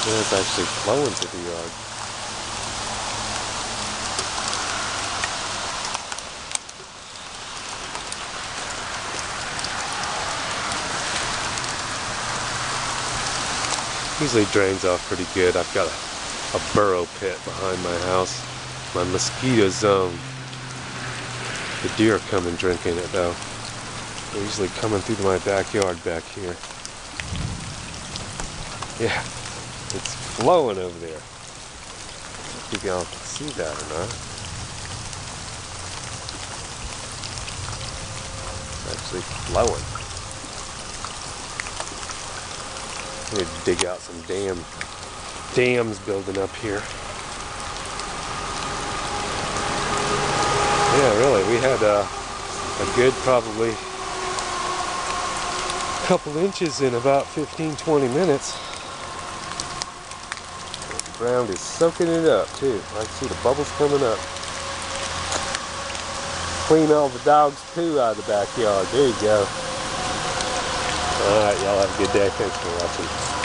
Yeah, it's actually flowing to the yard. Usually drains off pretty good. I've got a burrow pit behind my house, my mosquito zone. The deer come and drink in it though. They're usually coming through my backyard back here. Yeah, it's flowing over there. I don't know if y'all can see that or not. It's actually flowing. I need to dig out some dams building up here. Yeah, really, we had a good probably couple inches in about 15-20 minutes. The ground is soaking it up too. I can see the bubbles coming up. Clean all the dog's poo out of the backyard. There you go. Alright, y'all have a good day. Thanks for watching.